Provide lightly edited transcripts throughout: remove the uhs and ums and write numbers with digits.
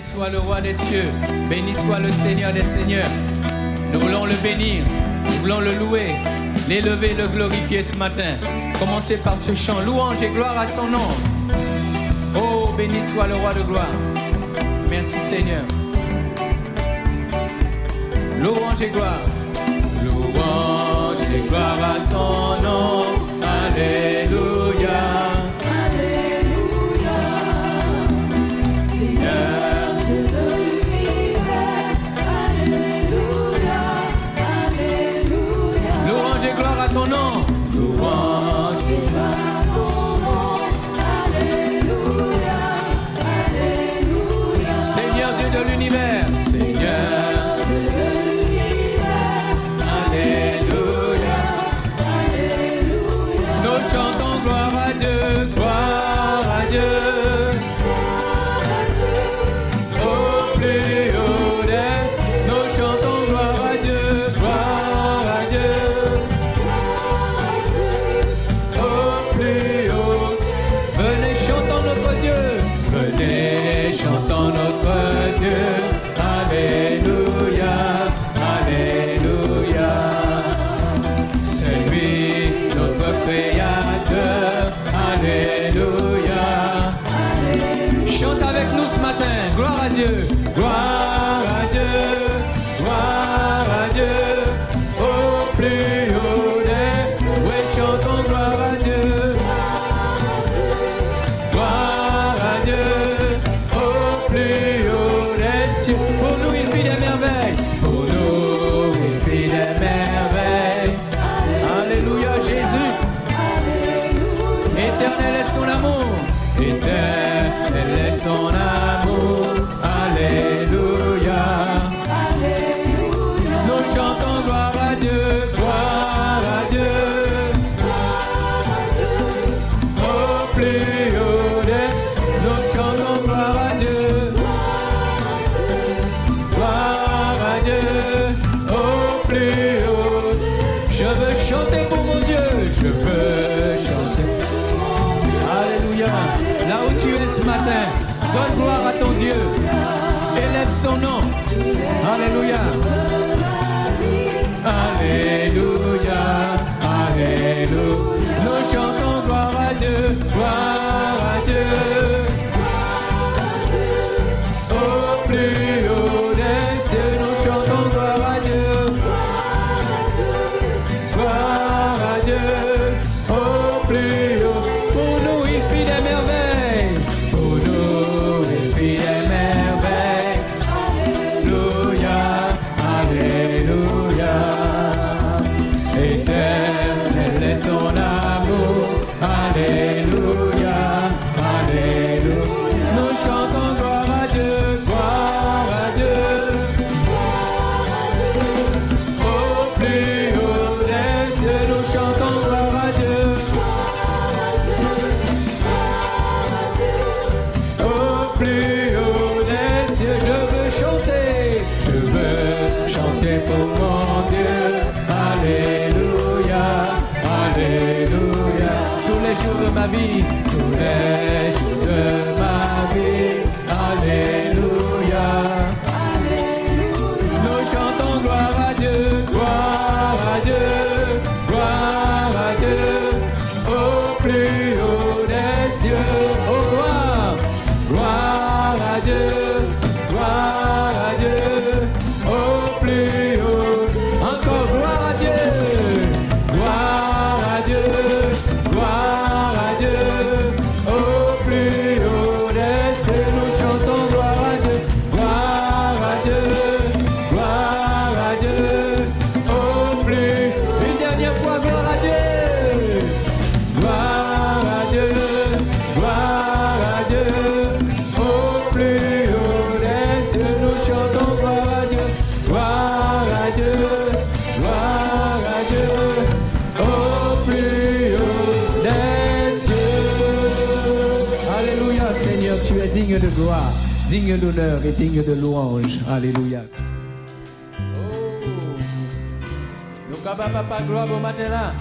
soit le roi des cieux, béni soit le Seigneur des seigneurs. Nous voulons le bénir, nous voulons le louer, l'élever, le glorifier ce matin. Commencez par ce chant, louange et gloire à son nom. Oh, béni soit le roi de gloire. Merci Seigneur. Louange et gloire. Louange et gloire à son nom. Alléluia. Alléluia. Seigneur de l'univers. Alléluia. Alléluia. Louange et gloire à ton nom. Louange et gloire à ton nom. Alléluia. Alléluia. Seigneur Dieu de l'univers. Seigneur. Gloire à Dieu, gloire à Dieu, gloire à Dieu, au plus haut des, oui, chantons gloire à Dieu, gloire à Dieu, au plus haut des cieux. Pour nous il fit des merveilles, pour nous il fit des merveilles. Alléluia Jésus, éternel est son amour, éternel est son amour. Alléluia. Alléluia. Nous chantons gloire à Dieu, gloire à Dieu. Gloire à Dieu. Au plus haut des, nous chantons gloire à Dieu. Gloire à Dieu. Au plus haut. Je veux chanter pour mon Dieu, je veux chanter. Alléluia. Là où tu es ce matin, donne gloire à ton Dieu. Élève son nom. Alléluia. Alléluia. Alléluia. Nous chantons gloire à Dieu. Gloire à Dieu. Au plus haut des cieux, nous chantons gloire à Dieu. Gloire à Dieu. Au plus haut. Pour nous, il fit des merveilles. Pour nous, il fit des merveilles. Alléluia. Alléluia. Éternel est son amour. Alléluia. Alléluia. Nous chantons gloire à Dieu. Gloire à Dieu. Au plus haut des cieux, nous chantons gloire à Dieu. Au plus haut des cieux, je veux chanter. Je veux chanter pour mon Dieu. Alléluia. Alléluia. Tous les jours de ma vie. Tous les jours de ma vie. Alléluia. Nous chantons gloire à Dieu, gloire à Dieu, gloire à Dieu, au plus haut des cieux, oh gloire, gloire à Dieu, gloire à Dieu, au plus haut, encore gloire à Dieu, gloire à Dieu, gloire à Dieu, au plus haut des cieux, nous chantons gloire à Dieu, gloire à Dieu. Gloire à Dieu, au plus. Une dernière fois, gloire à Dieu. Gloire à Dieu, gloire à Dieu, au plus haut des cieux, nous chantons gloire à Dieu. Gloire à Dieu, gloire à Dieu, au plus haut des cieux. Alléluia, Seigneur, tu es digne de gloire, digne d'honneur et digne de louange. Alléluia. Nous avons papa gloire au matin là.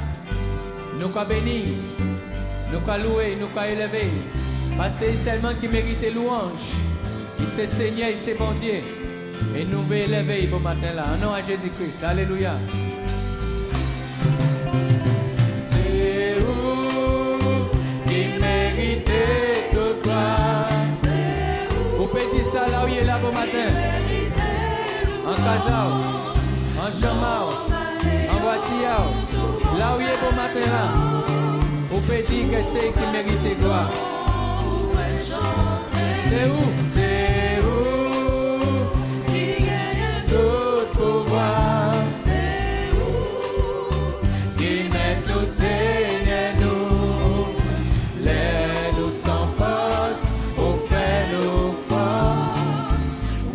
Nous avons béni, nous avons loué, nous avons élevé. Parce que c'est seulement qui mérite louange. Il s'est Seigneur, il s'est bon Dieu. Et nous veillons l'éveil pour matin là. En nom à Jésus-Christ. Alléluia. C'est où qui méritait toute gloire. Vous pouvez dire ça là où il est là pour matin. En Kazao, en Jamao, en Voitiao. Là où il est pour matin là. Vous pouvez dire que c'est qui mérite gloire. C'est où? C'est où qui gagne tout pouvoir? C'est où qui met tout Seigneur nous? Les nous sans force, au fait nous forts.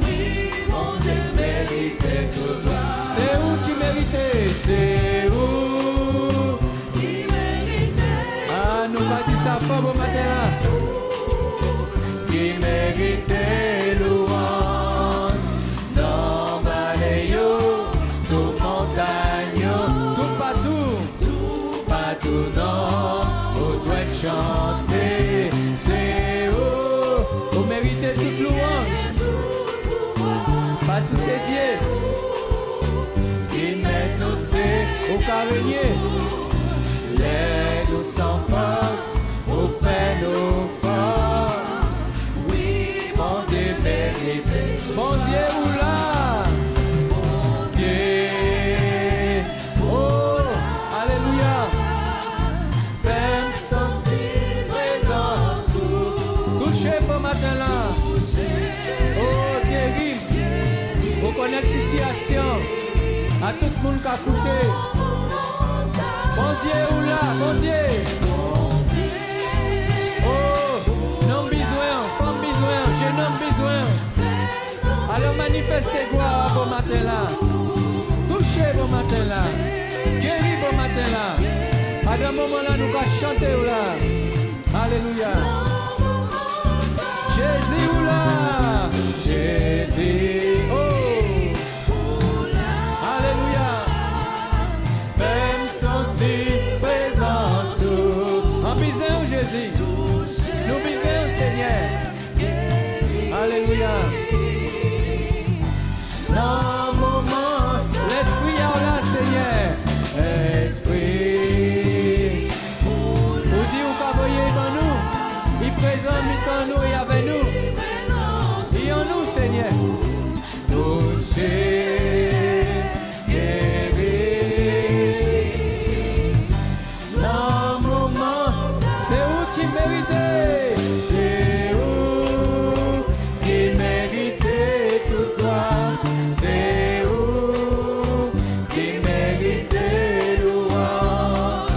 Oui, mon Dieu mérite tout gloire. C'est où qui mérite? C'est où qui mérite? Ah, nous va dire ça fort au matin là. Qui méritait louange dans vallée, sous montagne, tout partout, non, on doit chanter. C'est où, vous méritez toute louange, pas sous ses dieux, qui met nous c'est au carinier, les nous sans force, au fait nous forts. Mon Dieu mérite, mon Dieu oula, mon Dieu, oh, alléluia, fais-moi sentir présence, touchez pour matin là, oh, guéri, vous connaissez la situation, à tout le monde qui a écouté, mon Dieu oula, mon Dieu, oh, non besoin, comme besoin, je n'ai besoin. Alors manifestez gloire pour matin là. Touchez pour matin là. Guéris pour matin là. À ce moment là, nous allons chanter là. Alléluia. Jésus ou là. Jésus. Oh. Alléluia. Fais-moi sentir présence. En besoin Jésus. Nous vivons Seigneur. Alléluia. Dans moment, l'esprit est là, Seigneur. Esprit. Vous dites, vous voyez dans nous. Il présente dans nous et avec nous. Si en nous, Seigneur. Touchez, guérir. Dans moment, c'est où qui méritait. C'est où qui méritait toute gloire. C'est où qui méritait louange.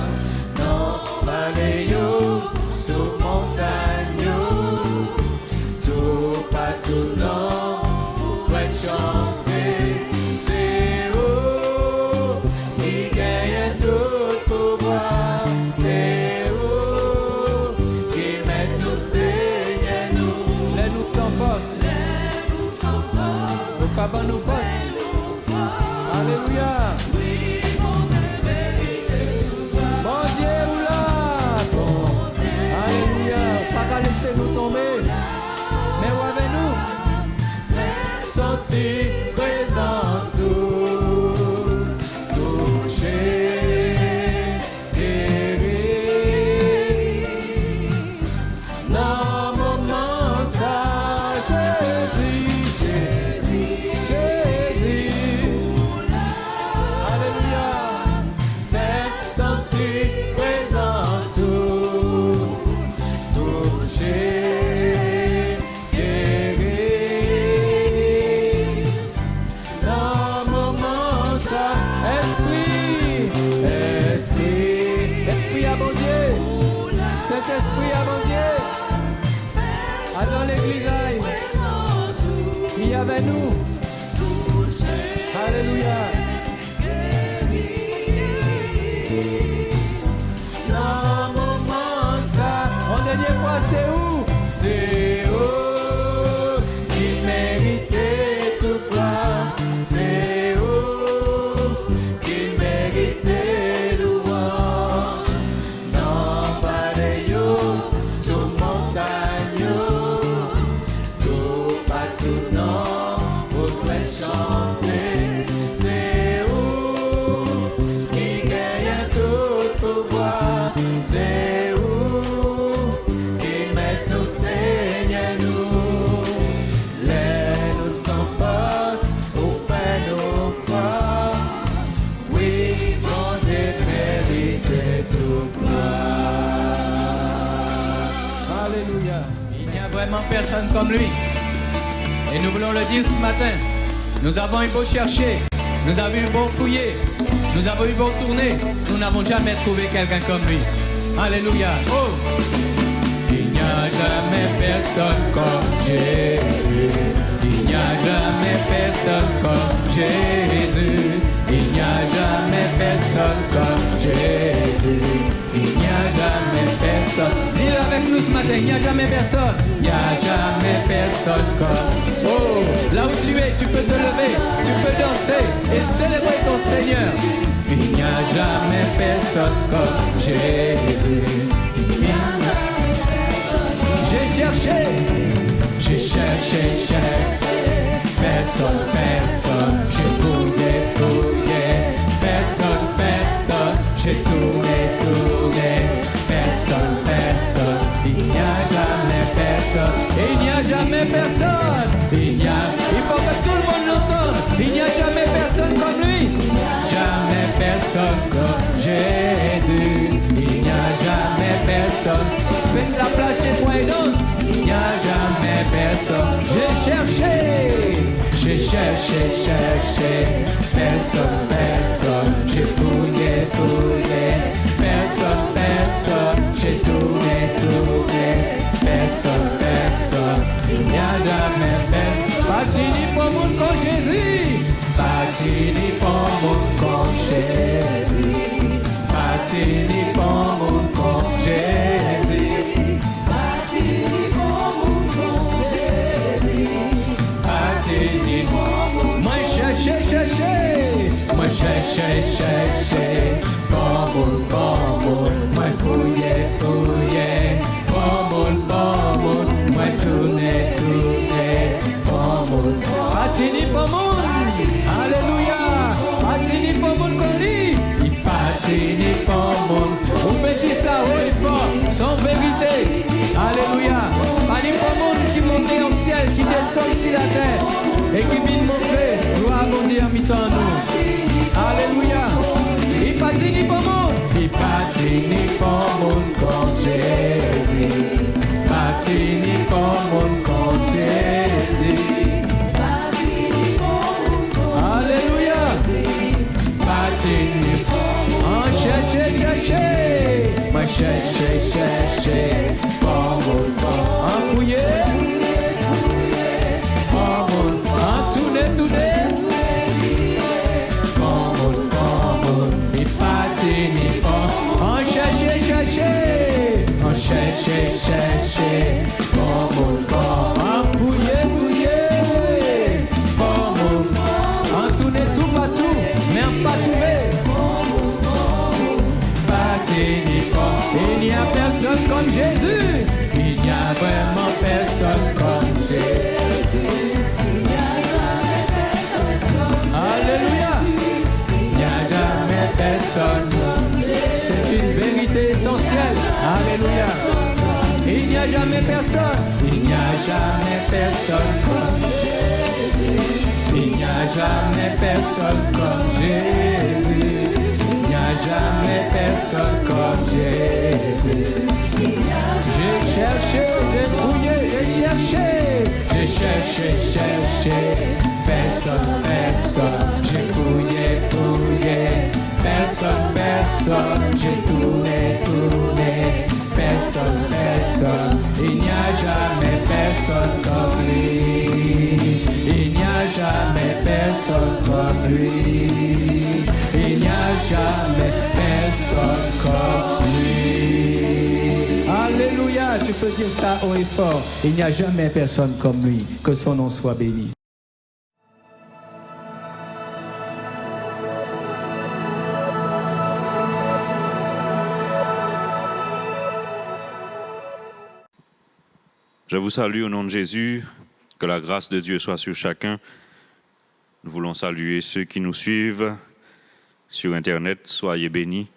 Non, vallée, sous montagne, tout partout, non, pour chanter. C'est où qui gagne tout pouvoir. C'est où qui met tout Seigneur nous. Les nous sans force. Au cabane nous passe. Alléluia. Bon Dieu ou là. Alléluia. Pas qu'à laisser nous tomber. Mais où avec nous? Sentir présence. Toucher. Guérir. Dans moment ça. Alléluia, fais sentir présence, toucher, guérir. Dans moment ça, esprit à bon Dieu, Saint-Esprit à bon Dieu, à dans l'église, il y avait nous. Alléluia. Dans moment ça, en dernière fois c'est où? C'est où qui méritait tout gloire. C'est où qui méritait louange. Non, pareil, sous montagne, tout pas vraiment personne comme lui. Et nous voulons le dire ce matin. Nous avons eu beau chercher, nous avons eu beau fouiller, nous avons eu beau tourner, nous n'avons jamais trouvé quelqu'un comme lui. Alléluia. Oh! Il n'y a jamais personne comme Jésus. Il n'y a jamais personne comme Jésus. Il n'y a jamais personne comme Jésus. Il n'y a jamais personne. Dis-le avec nous ce matin, il n'y a jamais personne. Il n'y a jamais personne comme. Oh, là où tu es, tu peux te lever, tu peux danser et célébrer ton Seigneur. Il n'y a jamais personne comme Jésus. J'ai cherché, personne, j'ai fouillé, personne, j'ai tourné, personne, il n'y a jamais personne, il n'y a jamais personne, il faut que tout le monde l'entende, il n'y a jamais personne comme lui, jamais personne comme Jésus, il n'y a jamais personne, faites la place chez moi et danse. Il n'y a jamais personne. J'ai cherché, personne. J'ai fouillé, personne. J'ai tourné, personne. Il n'y a jamais personne. Pas ni pour mon con Jésus. Pas ni pour mon con Jésus. Pas ni pour mon con Jésus. Moi cherché, bon, moi fouillé, bon, moi tourné, bon, patini pour moun, alléluia, patini pour moun koni, il patini pour moun, on peut dire ça haut et fort, sans vérité, alléluia, patini pour moun qui monte au ciel, qui descend sur la terre, et qui vient montrer, gloire à mon Dieu en mi-temps nous. Alléluia. Il patine pour mon. Il patine pour mon con Jésus. Patine pour mon con Jésus. Alléluia. Patine pour mon. Chercher. Moi chercher. Pour mon con. En fouiller. Pour mon. En tourner. On chercher, bon, en fouiller, bon, en tourner tout partout, mais en pas trouver, il n'y a personne comme Jésus, il n'y a vraiment personne comme Jésus, alléluia, il n'y a jamais personne. C'est une vérité essentielle. Alléluia. Il n'y a jamais personne. Il n'y a jamais personne comme Jésus. Il n'y a jamais personne comme Jésus. Il n'y a jamais personne comme Jésus. J'ai cherché, j'ai fouillé, j'ai cherché. Personne. J'ai fouillé. Personne, j'ai tourné, personne, il n'y a jamais personne comme lui, il n'y a jamais personne comme lui, il n'y a jamais personne comme lui. Alléluia, tu peux dire ça haut et fort, il n'y a jamais personne comme lui, que son nom soit béni. Je vous salue au nom de Jésus, que la grâce de Dieu soit sur chacun. Nous voulons saluer ceux qui nous suivent sur Internet, soyez bénis.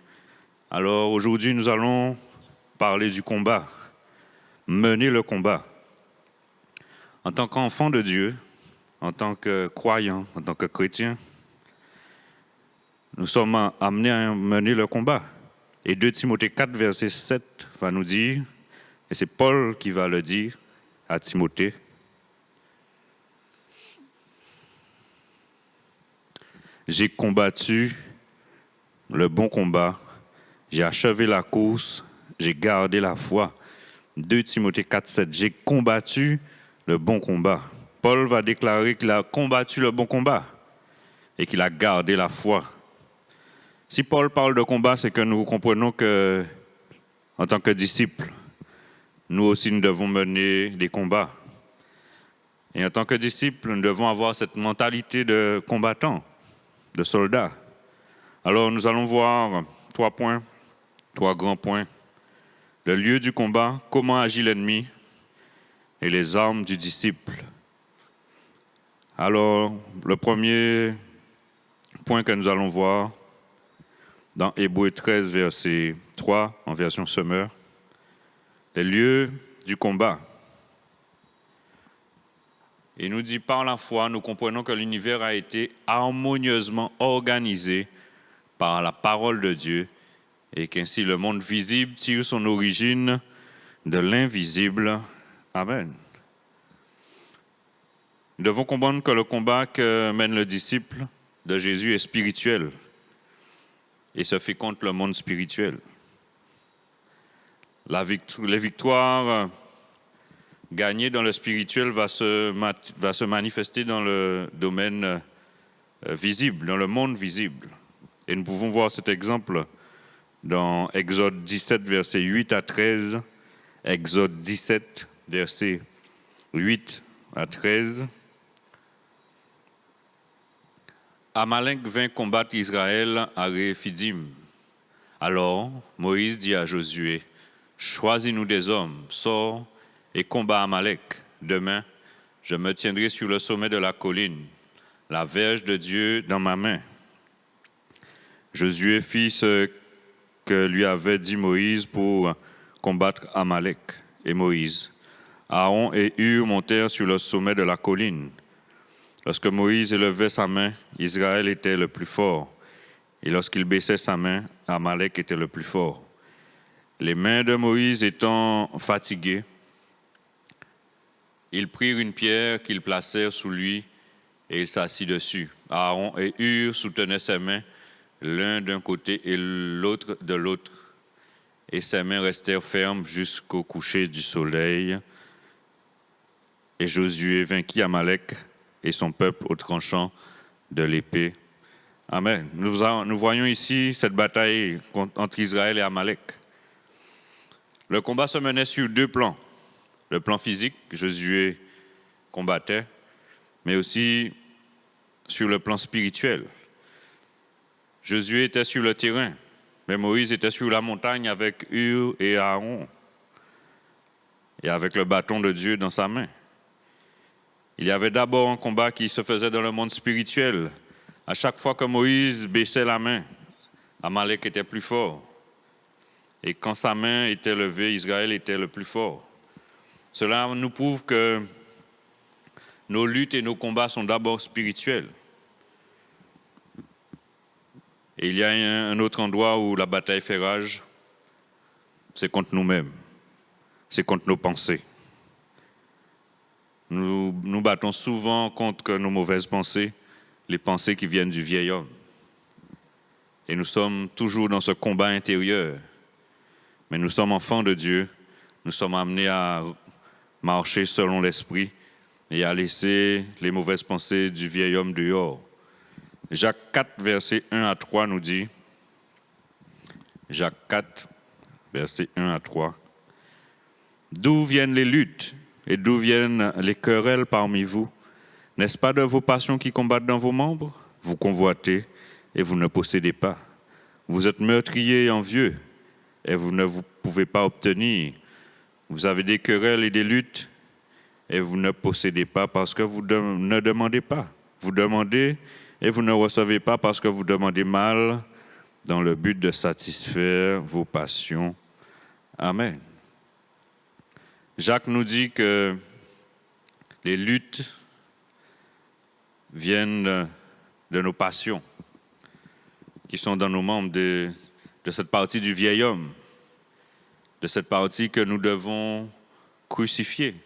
Alors aujourd'hui, nous allons parler du combat, mener le combat. En tant qu'enfant de Dieu, en tant que croyant, en tant que chrétien, nous sommes amenés à mener le combat. Et 2 Timothée 4, verset 7 va nous dire, et c'est Paul qui va le dire, à Timothée. J'ai combattu le bon combat, j'ai achevé la course, j'ai gardé la foi. 2 Timothée 4,7. J'ai combattu le bon combat. Paul va déclarer qu'il a combattu le bon combat et qu'il a gardé la foi. Si Paul parle de combat, c'est que nous comprenons que, en tant que disciples, nous aussi nous devons mener des combats. Et en tant que disciples, nous devons avoir cette mentalité de combattant, de soldat. Alors nous allons voir 3 points, 3 grands points. Le lieu du combat, comment agit l'ennemi et les armes du disciple. Alors, le premier point que nous allons voir dans Hébreux 13, verset 3, en version Semeur, les lieux du combat. Il nous dit, par la foi, nous comprenons que l'univers a été harmonieusement organisé par la parole de Dieu et qu'ainsi le monde visible tire son origine de l'invisible. Amen. Nous devons comprendre que le combat que mène le disciple de Jésus est spirituel et se fait contre le monde spirituel. Les victoires gagnées dans le spirituel va se manifester dans le domaine visible, dans le monde visible. Et nous pouvons voir cet exemple dans Exode 17, versets 8 à 13. Exode 17, versets 8 à 13. Amalek vint combattre Israël à Réphidim. Alors Moïse dit à Josué, « Choisis-nous des hommes, sors et combat Amalek. Demain, je me tiendrai sur le sommet de la colline, la verge de Dieu dans ma main. » Josué fit ce que lui avait dit Moïse pour combattre Amalek. Et Moïse, Aaron et Hur montèrent sur le sommet de la colline. Lorsque Moïse élevait sa main, Israël était le plus fort. Et lorsqu'il baissait sa main, Amalek était le plus fort. Les mains de Moïse étant fatiguées, ils prirent une pierre qu'ils placèrent sous lui et il s'assit dessus. Aaron et Hur soutenaient ses mains, l'un d'un côté et l'autre de l'autre. Et ses mains restèrent fermes jusqu'au coucher du soleil. Et Josué vainquit Amalek et son peuple au tranchant de l'épée. Amen. Nous voyons ici cette bataille entre Israël et Amalek. Le combat se menait sur 2 plans. Le plan physique, Josué combattait, mais aussi sur le plan spirituel. Josué était sur le terrain, mais Moïse était sur la montagne avec Hur et Aaron, et avec le bâton de Dieu dans sa main. Il y avait d'abord un combat qui se faisait dans le monde spirituel. À chaque fois que Moïse baissait la main, Amalek était plus fort. Et quand sa main était levée, Israël était le plus fort. Cela nous prouve que nos luttes et nos combats sont d'abord spirituels. Et il y a un autre endroit où la bataille fait rage, c'est contre nous-mêmes, c'est contre nos pensées. Nous nous battons souvent contre nos mauvaises pensées, les pensées qui viennent du vieil homme. Et nous sommes toujours dans ce combat intérieur. Mais nous sommes enfants de Dieu, nous sommes amenés à marcher selon l'esprit et à laisser les mauvaises pensées du vieil homme dehors. Jacques 4, versets 1 à 3 nous dit, Jacques 4, versets 1 à 3, « D'où viennent les luttes et d'où viennent les querelles parmi vous? N'est-ce pas de vos passions qui combattent dans vos membres? Vous convoitez et vous ne possédez pas. Vous êtes meurtriers et envieux et vous ne vous pouvez pas obtenir. Vous avez des querelles et des luttes et vous ne possédez pas parce que vous ne demandez pas. Vous demandez et vous ne recevez pas parce que vous demandez mal dans le but de satisfaire vos passions. » Amen. Jacques nous dit que les luttes viennent de nos passions qui sont dans nos membres, de cette partie du vieil homme, de cette partie que nous devons crucifier.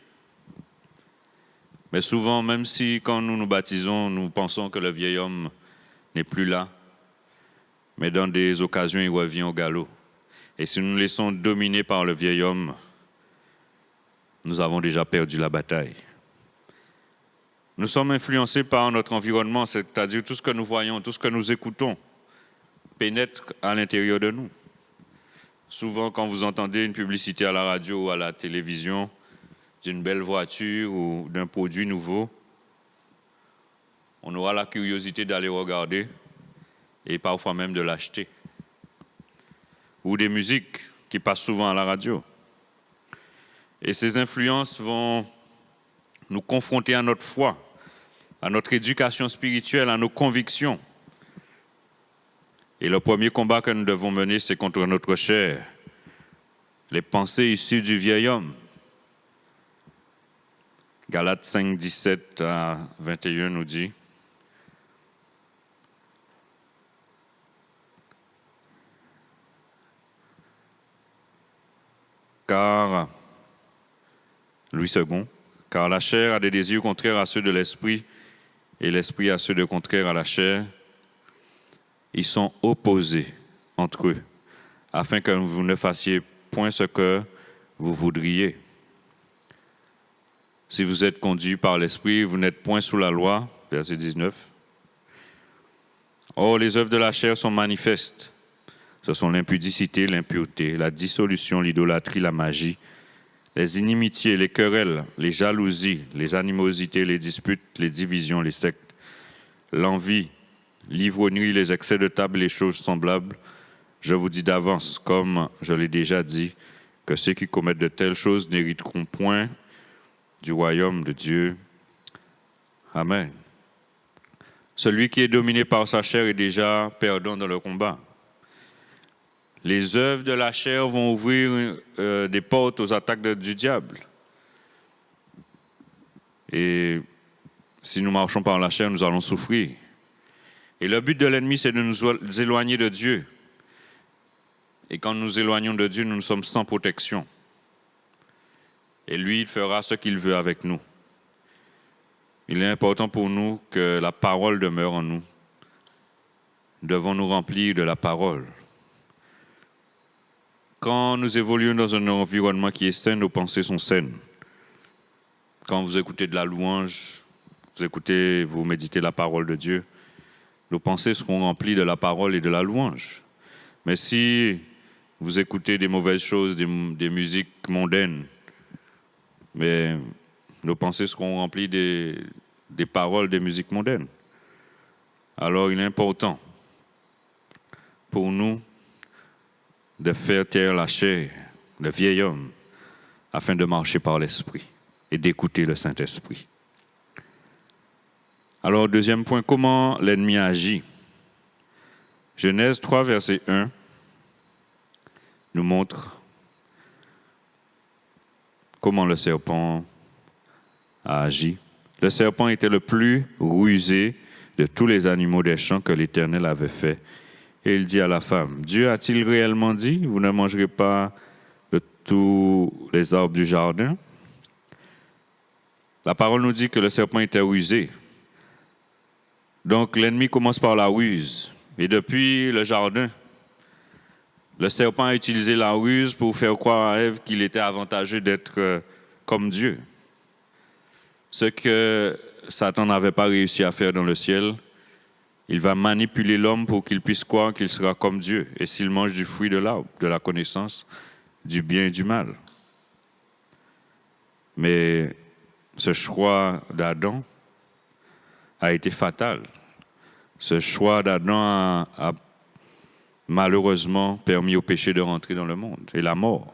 Mais souvent, même si quand nous nous baptisons, nous pensons que le vieil homme n'est plus là, mais dans des occasions, il revient au galop. Et si nous nous laissons dominer par le vieil homme, nous avons déjà perdu la bataille. Nous sommes influencés par notre environnement, c'est-à-dire tout ce que nous voyons, tout ce que nous écoutons pénètre à l'intérieur de nous. Souvent, quand vous entendez une publicité à la radio ou à la télévision d'une belle voiture ou d'un produit nouveau, on aura la curiosité d'aller regarder et parfois même de l'acheter. Ou des musiques qui passent souvent à la radio. Et ces influences vont nous confronter à notre foi, à notre éducation spirituelle, à nos convictions. Et le premier combat que nous devons mener, c'est contre notre chair, les pensées issues du vieil homme. Galates 5, 17 à 21 nous dit: car la chair a des désirs contraires à ceux de l'esprit et l'esprit à ceux de contraires à la chair. Ils sont opposés entre eux, afin que vous ne fassiez point ce que vous voudriez. Si vous êtes conduits par l'esprit, vous n'êtes point sous la loi. Verset 19. Or, les œuvres de la chair sont manifestes. Ce sont l'impudicité, l'impureté, la dissolution, l'idolâtrie, la magie, les inimitiés, les querelles, les jalousies, les animosités, les disputes, les divisions, les sectes, l'envie, l'ivrognerie, les excès de table, les choses semblables. Je vous dis d'avance, comme je l'ai déjà dit, que ceux qui commettent de telles choses n'hériteront point du royaume de Dieu. Amen. Celui qui est dominé par sa chair est déjà perdant dans le combat. Les œuvres de la chair vont ouvrir des portes aux attaques du diable. Et si nous marchons par la chair, nous allons souffrir. Et le but de l'ennemi, c'est de nous éloigner de Dieu. Et quand nous nous éloignons de Dieu, nous sommes sans protection. Et lui, il fera ce qu'il veut avec nous. Il est important pour nous que la parole demeure en nous. Nous devons nous remplir de la parole. Quand nous évoluons dans un environnement qui est sain, nos pensées sont saines. Quand vous écoutez de la louange, vous méditez la parole de Dieu, nos pensées seront remplies de la parole et de la louange. Mais si vous écoutez des mauvaises choses, des musiques mondaines, mais nos pensées seront remplies des paroles des musiques mondaines. Alors il est important pour nous de faire taire la chair, le vieil homme, afin de marcher par l'Esprit et d'écouter le Saint-Esprit. Alors, deuxième point, comment l'ennemi agit? Genèse 3, verset 1 nous montre comment le serpent a agi. Le serpent était le plus rusé de tous les animaux des champs que l'Éternel avait fait. Et il dit à la femme: Dieu a-t-il réellement dit, vous ne mangerez pas de tous les arbres du jardin? La parole nous dit que le serpent était rusé. Donc l'ennemi commence par la ruse. Et depuis le jardin, le serpent a utilisé la ruse pour faire croire à Ève qu'il était avantageux d'être comme Dieu. Ce que Satan n'avait pas réussi à faire dans le ciel, il va manipuler l'homme pour qu'il puisse croire qu'il sera comme Dieu, et s'il mange du fruit de l'arbre, de la connaissance du bien et du mal. Mais ce choix d'Adam a été fatal. Ce choix d'Adam a malheureusement permis au péché de rentrer dans le monde, et la mort.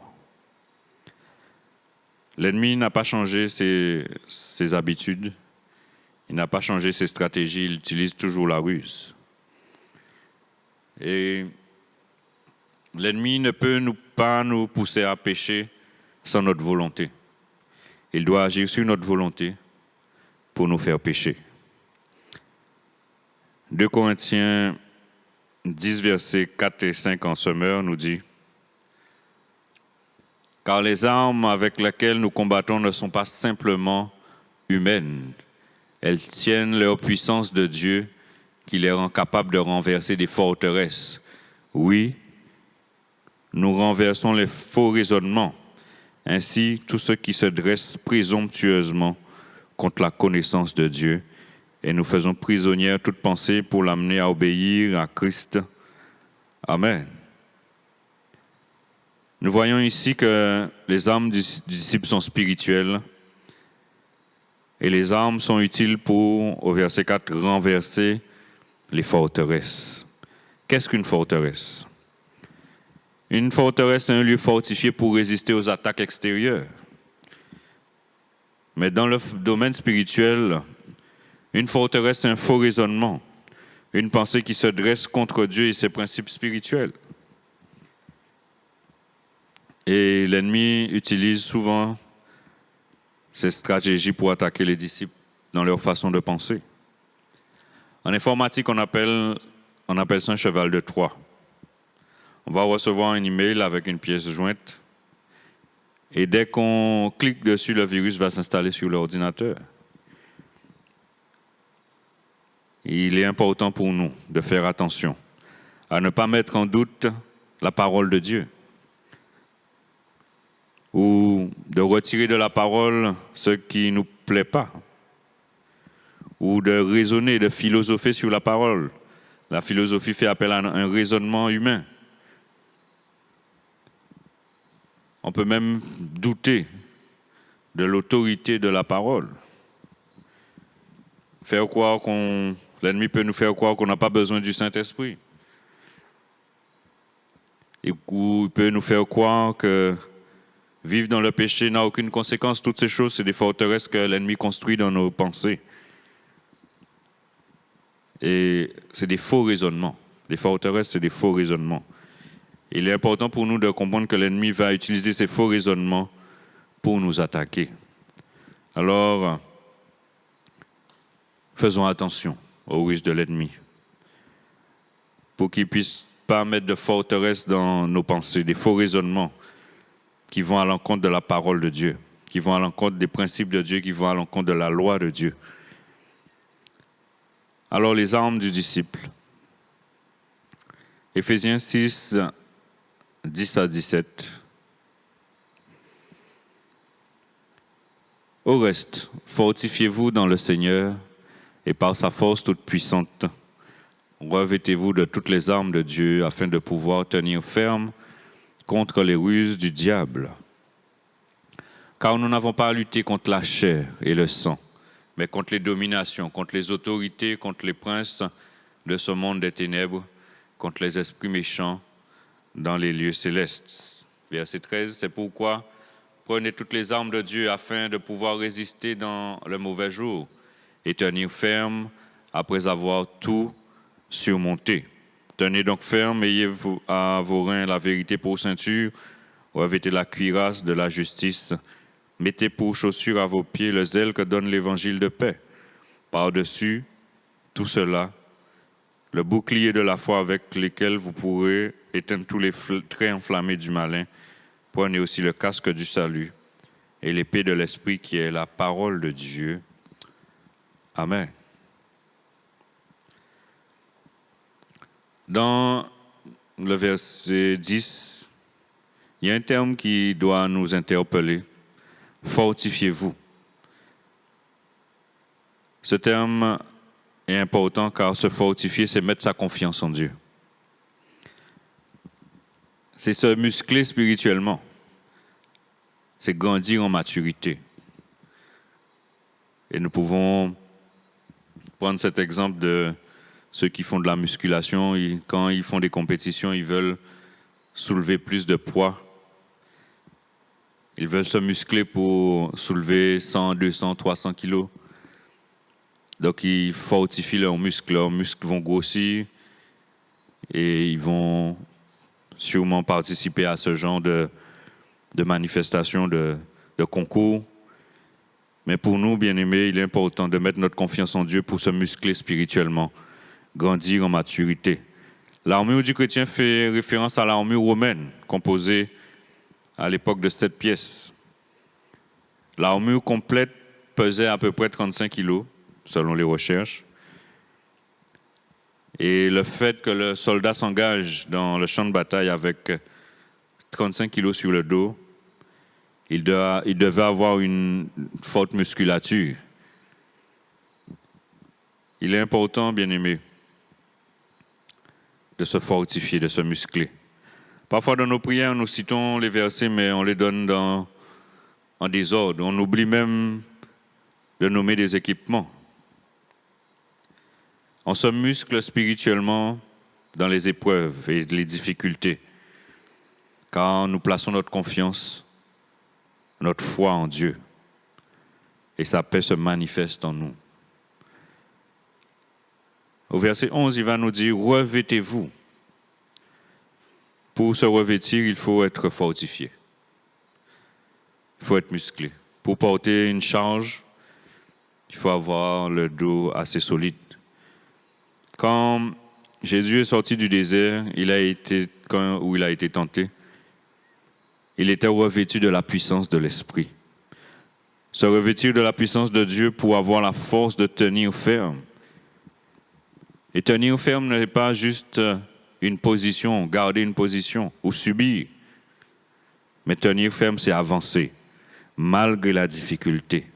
L'ennemi n'a pas changé ses habitudes. Il n'a pas changé ses stratégies, il utilise toujours la ruse. Et l'ennemi ne peut pas nous pousser à pécher sans notre volonté. Il doit agir sur notre volonté pour nous faire pécher. 2 Corinthiens 10, versets 4 et 5 en sommeur nous dit: Car les armes avec lesquelles nous combattons ne sont pas simplement humaines. Elles tiennent leur puissance de Dieu qui les rend capables de renverser des forteresses. Oui, nous renversons les faux raisonnements, ainsi tous ceux qui se dressent présomptueusement contre la connaissance de Dieu, et nous faisons prisonnière toute pensée pour l'amener à obéir à Christ. Amen. Nous voyons ici que les armes du disciple sont spirituelles et les armes sont utiles pour, au verset 4, renverser les forteresses. Qu'est-ce qu'une forteresse? Une forteresse est un lieu fortifié pour résister aux attaques extérieures. Mais dans le domaine spirituel, une forteresse est un faux raisonnement, une pensée qui se dresse contre Dieu et ses principes spirituels. Et l'ennemi utilise souvent ces stratégies pour attaquer les disciples dans leur façon de penser. En informatique, on appelle ça un cheval de Troie. On va recevoir un email avec une pièce jointe et dès qu'on clique dessus, le virus va s'installer sur l'ordinateur. Il est important pour nous de faire attention à ne pas mettre en doute la parole de Dieu ou de retirer de la parole ce qui ne nous plaît pas ou de raisonner, de philosopher sur la parole. La philosophie fait appel à un raisonnement humain. On peut même douter de l'autorité de la parole. L'ennemi peut nous faire croire qu'on n'a pas besoin du Saint-Esprit. Et il peut nous faire croire que vivre dans le péché n'a aucune conséquence. Toutes ces choses, c'est des forteresses que l'ennemi construit dans nos pensées. Et c'est des faux raisonnements. Les forteresses, c'est des faux raisonnements. Il est important pour nous de comprendre que l'ennemi va utiliser ces faux raisonnements pour nous attaquer. Alors, faisons attention aux ruses de l'ennemi pour qu'il ne puisse pas mettre de forteresses dans nos pensées, des faux raisonnements qui vont à l'encontre de la parole de Dieu, qui vont à l'encontre des principes de Dieu, qui vont à l'encontre de la loi de Dieu. Alors, les armes du disciple. Éphésiens 6, 10 à 17. Au reste, fortifiez-vous dans le Seigneur et par sa force toute puissante. Revêtez-vous de toutes les armes de Dieu afin de pouvoir tenir ferme contre les ruses du diable. Car nous n'avons pas à lutter contre la chair et le sang, mais contre les dominations, contre les autorités, contre les princes de ce monde des ténèbres, contre les esprits méchants dans les lieux célestes. Verset 13, c'est pourquoi prenez toutes les armes de Dieu afin de pouvoir résister dans le mauvais jour et tenir ferme après avoir tout surmonté. Tenez donc ferme, ayez à vos reins la vérité pour ceinture, revêtez la cuirasse de la justice, mettez pour chaussure à vos pieds le zèle que donne l'évangile de paix. Par-dessus tout cela, le bouclier de la foi avec lequel vous pourrez éteindre tous les traits enflammés du malin. Prenez aussi le casque du salut et l'épée de l'Esprit qui est la parole de Dieu. Amen. Dans le verset 10, il y a un terme qui doit nous interpeller. Fortifiez-vous. Ce terme est important car se fortifier, c'est mettre sa confiance en Dieu. C'est se muscler spirituellement. C'est grandir en maturité. Et nous pouvons prendre cet exemple de ceux qui font de la musculation. Quand ils font des compétitions, ils veulent soulever plus de poids. Ils veulent se muscler pour soulever 100, 200, 300 kilos. Donc, ils fortifient leurs muscles. Leurs muscles vont grossir et ils vont sûrement participer à ce genre de manifestations, de concours. Mais pour nous, bien-aimés, il est important de mettre notre confiance en Dieu pour se muscler spirituellement, grandir en maturité. L'armure du chrétien fait référence à l'armure romaine, composée à l'époque de 7 pièces. L'armure complète pesait à peu près 35 kilos, selon les recherches. Et le fait que le soldat s'engage dans le champ de bataille avec 35 kilos sur le dos, il devait avoir une forte musculature. Il est important, bien-aimé, de se fortifier, de se muscler. Parfois, dans nos prières, nous citons les versets, mais on les donne en désordre. On oublie même de nommer des équipements. On se muscle spirituellement dans les épreuves et les difficultés, car nous plaçons notre confiance, notre foi en Dieu, et sa paix se manifeste en nous. Au verset 11, il va nous dire « Revêtez-vous ». Pour se revêtir, il faut être fortifié. Il faut être musclé. Pour porter une charge, il faut avoir le dos assez solide. Quand Jésus est sorti du désert, où il a été tenté, il était revêtu de la puissance de l'Esprit. Se revêtir de la puissance de Dieu pour avoir la force de tenir ferme. Et tenir ferme n'est pas juste une position, garder une position ou subir. Mais tenir ferme, c'est avancer, malgré la difficulté.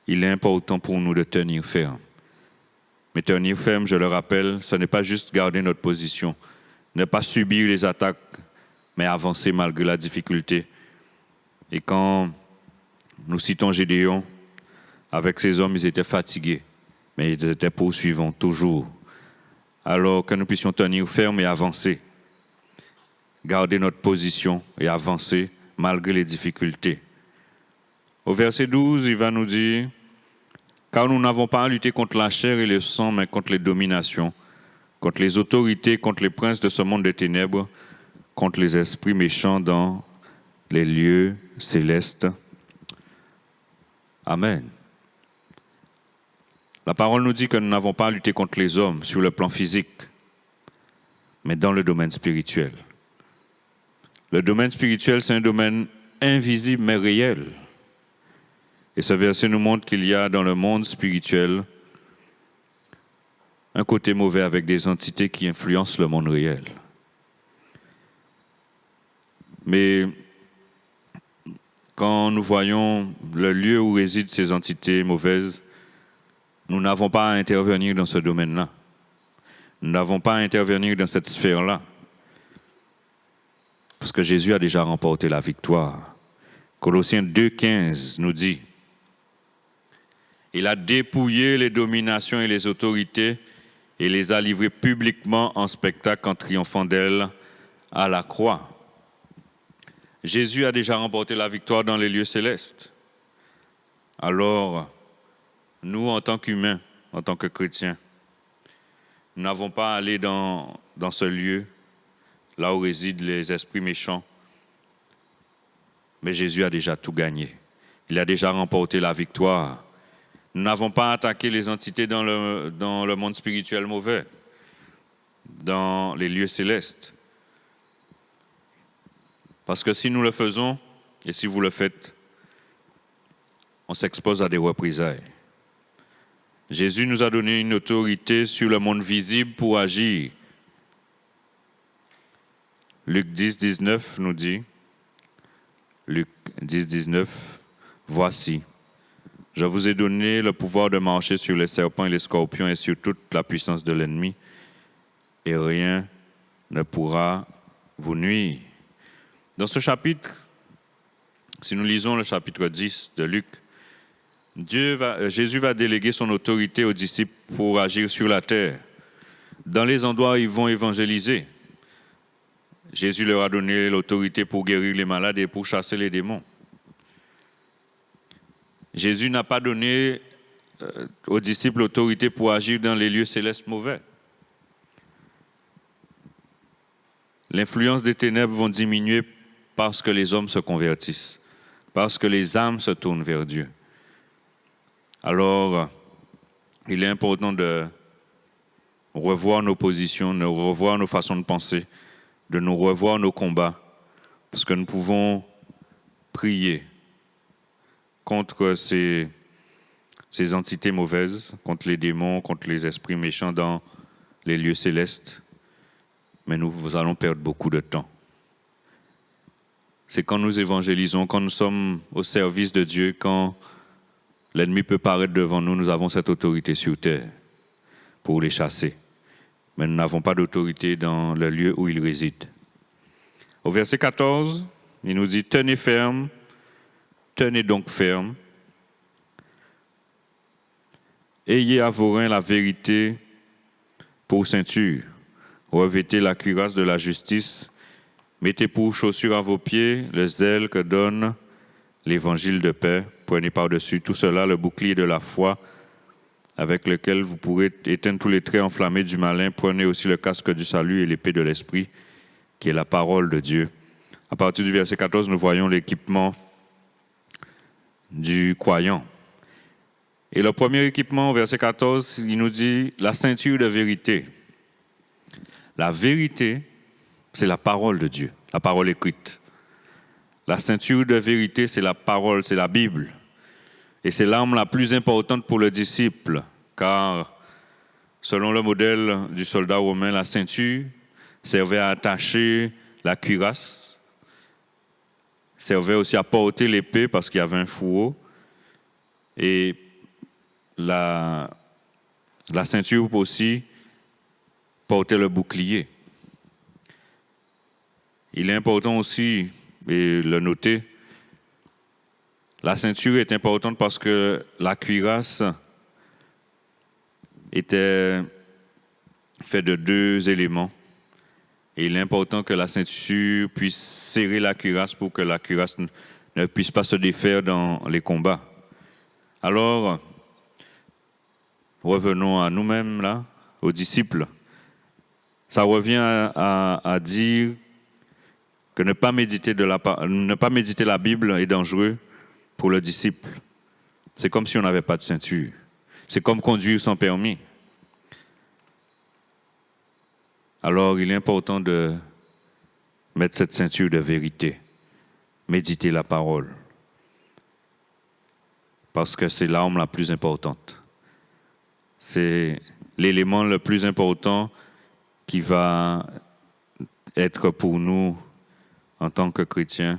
Il est important pour nous de tenir ferme. Mais tenir ferme, je le rappelle, ce n'est pas juste garder notre position, ne pas subir les attaques, mais avancer malgré la difficulté. Et quand nous citons Gédéon, avec ces hommes, ils étaient fatigués, mais ils étaient poursuivants toujours. Alors que nous puissions tenir ferme et avancer, garder notre position et avancer malgré les difficultés. Au verset 12, il va nous dire « Car nous n'avons pas à lutter contre la chair et le sang, mais contre les dominations, contre les autorités, contre les princes de ce monde des ténèbres, contre les esprits méchants dans les lieux célestes. » Amen. La parole nous dit que nous n'avons pas à lutter contre les hommes sur le plan physique, mais dans le domaine spirituel. Le domaine spirituel, c'est un domaine invisible mais réel. Et ce verset nous montre qu'il y a dans le monde spirituel un côté mauvais avec des entités qui influencent le monde réel. Mais quand nous voyons le lieu où résident ces entités mauvaises, nous n'avons pas à intervenir dans ce domaine-là. Nous n'avons pas à intervenir dans cette sphère-là. Parce que Jésus a déjà remporté la victoire. Colossiens 2,15 nous dit « Il a dépouillé les dominations et les autorités et les a livrées publiquement en spectacle en triomphant d'elles à la croix. » Jésus a déjà remporté la victoire dans les lieux célestes. Alors, nous, en tant qu'humains, en tant que chrétiens, nous n'avons pas à aller dans ce lieu, là où résident les esprits méchants. Mais Jésus a déjà tout gagné. Il a déjà remporté la victoire. Nous n'avons pas à attaquer les entités dans le monde spirituel mauvais, dans les lieux célestes. Parce que si nous le faisons, et si vous le faites, on s'expose à des représailles. Jésus nous a donné une autorité sur le monde visible pour agir. Luc 10, 19 nous dit, Luc 10, 19, « Voici, je vous ai donné le pouvoir de marcher sur les serpents et les scorpions et sur toute la puissance de l'ennemi, et rien ne pourra vous nuire. » Dans ce chapitre, si nous lisons le chapitre 10 de Luc, Jésus va déléguer son autorité aux disciples pour agir sur la terre. Dans les endroits où ils vont évangéliser, Jésus leur a donné l'autorité pour guérir les malades et pour chasser les démons. Jésus n'a pas donné aux disciples l'autorité pour agir dans les lieux célestes mauvais. L'influence des ténèbres va diminuer parce que les hommes se convertissent, parce que les âmes se tournent vers Dieu. Alors, il est important de revoir nos positions, de revoir nos façons de penser, de nous revoir nos combats, parce que nous pouvons prier contre ces entités mauvaises, contre les démons, contre les esprits méchants dans les lieux célestes. Mais nous allons perdre beaucoup de temps. C'est quand nous évangélisons, quand nous sommes au service de Dieu, quand l'ennemi peut paraître devant nous, nous avons cette autorité sur terre pour les chasser. Mais nous n'avons pas d'autorité dans le lieu où il réside. Au verset 14, il nous dit « Tenez ferme, tenez donc ferme. Ayez à vos reins la vérité pour ceinture. Revêtez la cuirasse de la justice. Mettez pour chaussure à vos pieds le zèle que donne l'évangile de paix. Prenez par-dessus tout cela le bouclier de la foi avec lequel vous pourrez éteindre tous les traits enflammés du malin. Prenez aussi le casque du salut et l'épée de l'esprit, qui est la parole de Dieu. » À partir du verset 14, nous voyons l'équipement du croyant. Et le premier équipement, au verset 14, il nous dit la ceinture de vérité. La vérité, c'est la parole de Dieu, la parole écrite. La ceinture de vérité, c'est la parole, c'est la Bible. Et c'est l'arme la plus importante pour le disciple, car selon le modèle du soldat romain, la ceinture servait à attacher la cuirasse, servait aussi à porter l'épée parce qu'il y avait un fourreau. Et la ceinture aussi porter le bouclier. Il est important aussi, et le noter, la ceinture est importante parce que la cuirasse était faite de 2 éléments. Et il est important que la ceinture puisse serrer la cuirasse pour que la cuirasse ne puisse pas se défaire dans les combats. Alors, revenons à nous-mêmes, là, aux disciples. Ça revient à dire que ne pas méditer la Bible est dangereux pour le disciple. C'est comme si on n'avait pas de ceinture. C'est comme conduire sans permis. Alors, il est important de mettre cette ceinture de vérité, méditer la parole, parce que c'est l'arme la plus importante. C'est l'élément le plus important qui va être pour nous, en tant que chrétiens,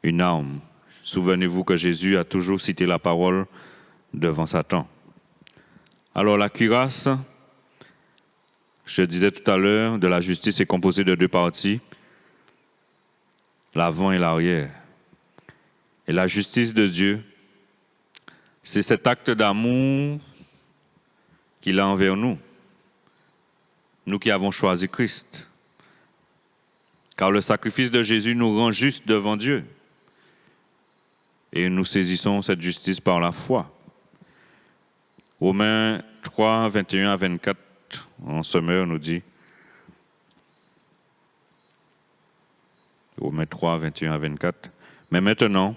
une arme. Souvenez-vous que Jésus a toujours cité la parole devant Satan. Alors la cuirasse, je disais tout à l'heure, de la justice est composée de 2 parties, l'avant et l'arrière. Et la justice de Dieu, c'est cet acte d'amour qu'il a envers nous, nous qui avons choisi Christ. Car le sacrifice de Jésus nous rend justes devant Dieu. Et nous saisissons cette justice par la foi. Romains 3, 21 à 24, en sommaire, nous dit, Romains 3, 21 à 24, « Mais maintenant,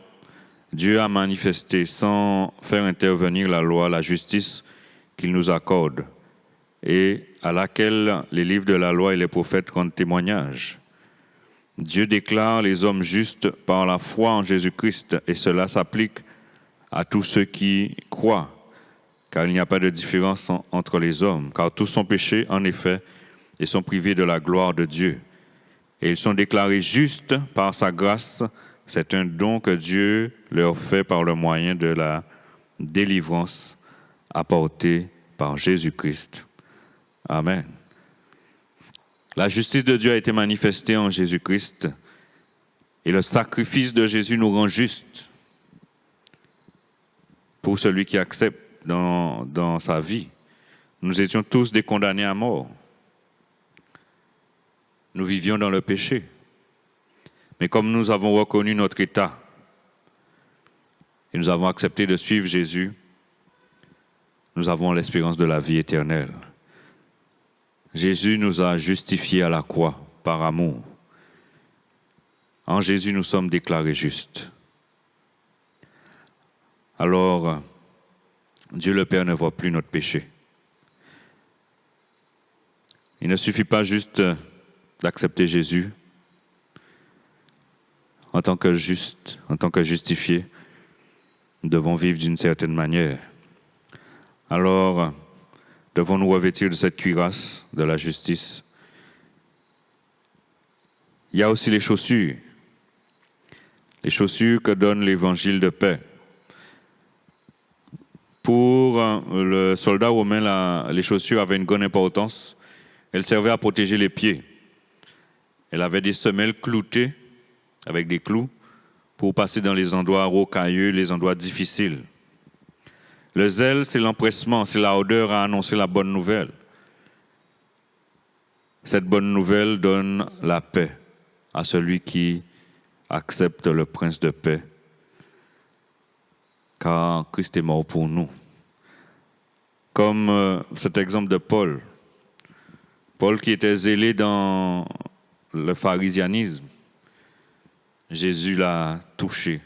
Dieu a manifesté, sans faire intervenir la loi, la justice qu'il nous accorde, et à laquelle les livres de la loi et les prophètes rendent témoignage. Dieu déclare les hommes justes par la foi en Jésus-Christ, et cela s'applique à tous ceux qui croient, car il n'y a pas de différence entre les hommes, car tous sont péchés, en effet, et sont privés de la gloire de Dieu. Et ils sont déclarés justes par sa grâce. C'est un don que Dieu leur fait par le moyen de la délivrance apportée par Jésus-Christ. Amen. La justice de Dieu a été manifestée en Jésus-Christ et le sacrifice de Jésus nous rend justes pour celui qui accepte dans sa vie. Nous étions tous des condamnés à mort. Nous vivions dans le péché. Mais comme nous avons reconnu notre état et nous avons accepté de suivre Jésus, nous avons l'espérance de la vie éternelle. Jésus nous a justifiés à la croix par amour. En Jésus, nous sommes déclarés justes. Alors, Dieu le Père ne voit plus notre péché. Il ne suffit pas juste d'accepter Jésus en tant que juste, en tant que justifié, nous devons vivre d'une certaine manière. Alors, devons-nous revêtir de cette cuirasse de la justice. Il y a aussi les chaussures que donne l'évangile de paix. Pour le soldat romain, les chaussures avaient une grande importance. Elles servaient à protéger les pieds. Elles avaient des semelles cloutées avec des clous pour passer dans les endroits rocailleux, les endroits difficiles. Le zèle, c'est l'empressement, c'est la odeur à annoncer la bonne nouvelle. Cette bonne nouvelle donne la paix à celui qui accepte le prince de paix, car Christ est mort pour nous. Comme cet exemple de Paul. Paul qui était zélé dans le pharisianisme. Jésus l'a touché.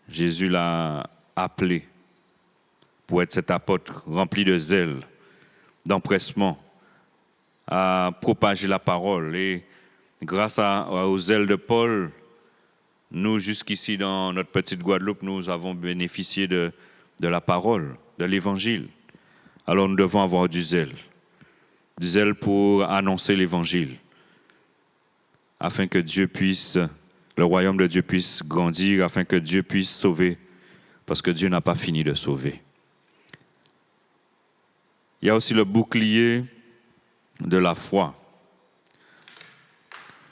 Jésus l'a appelé pour être cet apôtre rempli de zèle, d'empressement, à propager la parole. Et grâce au zèle de Paul, nous, jusqu'ici dans notre petite Guadeloupe, nous avons bénéficié de la parole, de l'évangile. Alors nous devons avoir du zèle pour annoncer l'évangile, afin que le royaume de Dieu puisse grandir, afin que Dieu puisse sauver, parce que Dieu n'a pas fini de sauver. Il y a aussi le bouclier de la foi.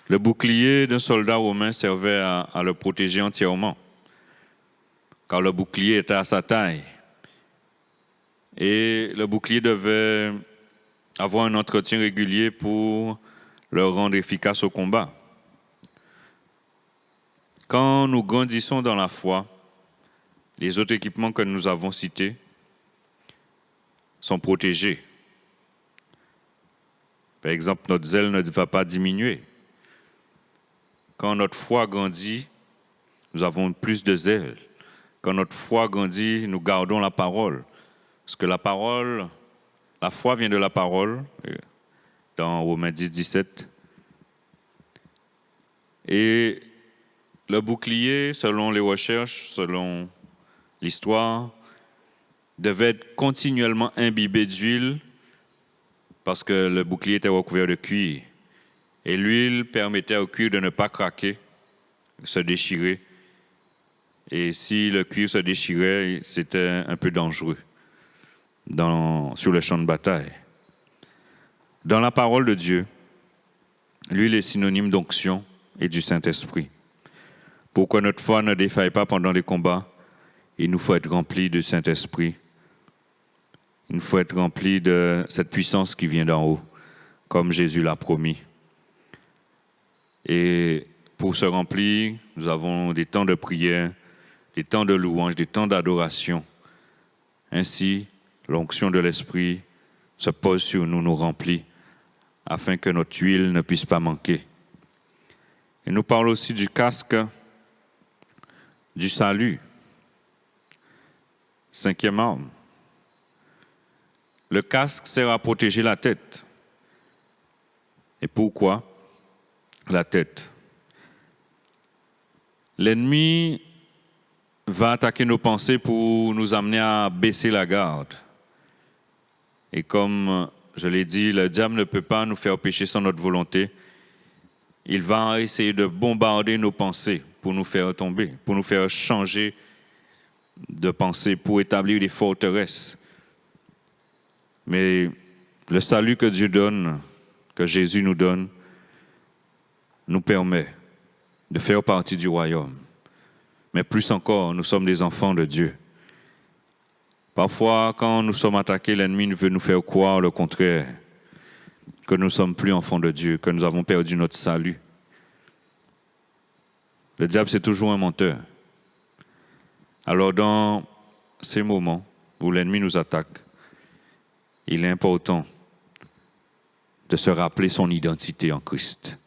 Le bouclier d'un soldat romain servait à le protéger entièrement, car le bouclier était à sa taille. Et le bouclier devait avoir un entretien régulier pour le rendre efficace au combat. Quand nous grandissons dans la foi, les autres équipements que nous avons cités sont protégés. Par exemple, notre zèle ne va pas diminuer. Quand notre foi grandit, nous avons plus de zèle. Quand notre foi grandit, nous gardons la parole. Parce que la foi vient de la parole, dans Romains 10, 17. Et le bouclier, selon les recherches, selon l'histoire, devait être continuellement imbibé d'huile parce que le bouclier était recouvert de cuir. Et l'huile permettait au cuir de ne pas craquer, se déchirer. Et si le cuir se déchirait, c'était un peu dangereux sur le champ de bataille. Dans la parole de Dieu, l'huile est synonyme d'onction et du Saint-Esprit. Pour que notre foi ne défaille pas pendant les combats, il nous faut être remplis du Saint-Esprit. Il nous faut être remplis de cette puissance qui vient d'en haut, comme Jésus l'a promis. Et pour se remplir, nous avons des temps de prière, des temps de louange, des temps d'adoration. Ainsi, l'onction de l'Esprit se pose sur nous, nous remplit, afin que notre huile ne puisse pas manquer. Il nous parle aussi du casque du salut. 5e arme. Le casque sert à protéger la tête. Et pourquoi la tête? L'ennemi va attaquer nos pensées pour nous amener à baisser la garde. Et comme je l'ai dit, le diable ne peut pas nous faire pécher sans notre volonté. Il va essayer de bombarder nos pensées pour nous faire tomber, pour nous faire changer de pensée, pour établir des forteresses. Mais le salut que Dieu donne, que Jésus nous donne, nous permet de faire partie du royaume. Mais plus encore, nous sommes des enfants de Dieu. Parfois, quand nous sommes attaqués, l'ennemi veut nous faire croire le contraire, que nous ne sommes plus enfants de Dieu, que nous avons perdu notre salut. Le diable, c'est toujours un menteur. Alors, dans ces moments où l'ennemi nous attaque, il est important de se rappeler son identité en Christ.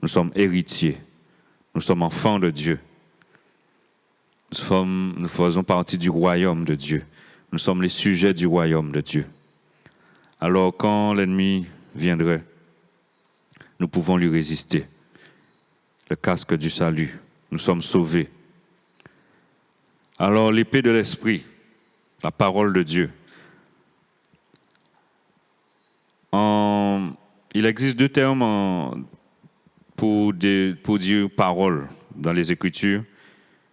Nous sommes héritiers, nous sommes enfants de Dieu. Nous faisons partie du royaume de Dieu. Nous sommes les sujets du royaume de Dieu. Alors, quand l'ennemi viendrait, nous pouvons lui résister. Le casque du salut, nous sommes sauvés. Alors, l'épée de l'esprit, la parole de Dieu. Il existe deux termes pour dire parole dans les Écritures.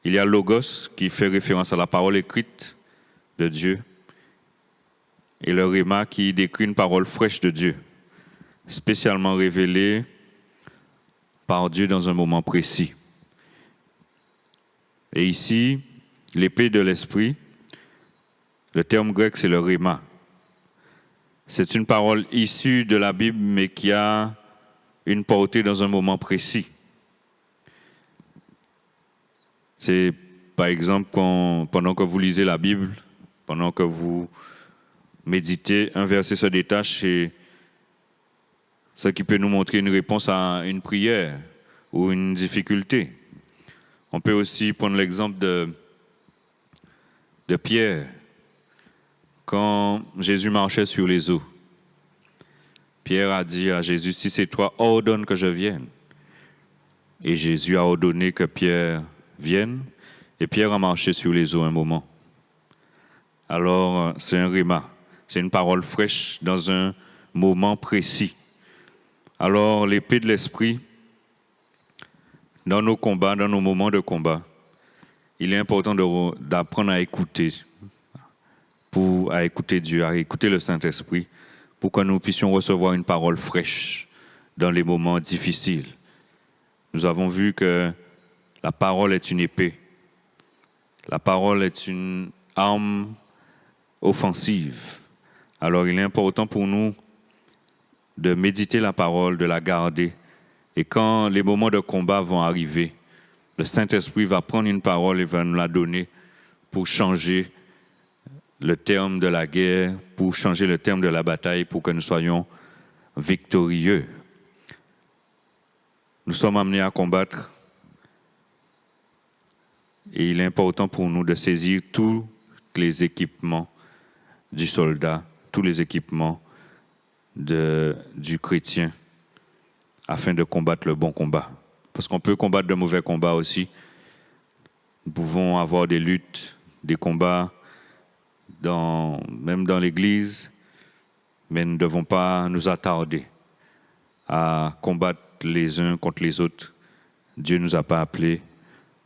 Il y a logos, qui fait référence à la parole écrite de Dieu, et le rhéma, qui décrit une parole fraîche de Dieu, spécialement révélée par Dieu dans un moment précis. Et ici, l'épée de l'esprit, le terme grec, c'est le rhéma. C'est une parole issue de la Bible, mais qui a une portée dans un moment précis. C'est, par exemple, pendant que vous lisez la Bible, pendant que vous méditez, un verset se détache et ce qui peut nous montrer une réponse à une prière ou une difficulté. On peut aussi prendre l'exemple de Pierre, quand Jésus marchait sur les eaux. Pierre a dit à Jésus, si c'est toi, ordonne que je vienne. Et Jésus a ordonné que Pierre vienne, et Pierre a marché sur les eaux un moment. Alors, c'est un rhéma, c'est une parole fraîche dans un moment précis. Alors, l'épée de l'esprit, dans nos combats, dans nos moments de combat, il est important d'apprendre à écouter, à écouter Dieu, à écouter le Saint-Esprit, pour que nous puissions recevoir une parole fraîche dans les moments difficiles. Nous avons vu que la parole est une épée. La parole est une arme offensive. Alors il est important pour nous de méditer la parole, de la garder. Et quand les moments de combat vont arriver, le Saint-Esprit va prendre une parole et va nous la donner pour changer le terme de la guerre, pour changer le terme de la bataille, pour que nous soyons victorieux. Nous sommes amenés à combattre et il est important pour nous de saisir tous les équipements du soldat, tous les équipements du chrétien afin de combattre le bon combat. Parce qu'on peut combattre de mauvais combats aussi. Nous pouvons avoir des luttes, des combats, même dans l'Église, mais nous ne devons pas nous attarder à combattre les uns contre les autres. Dieu ne nous a pas appelés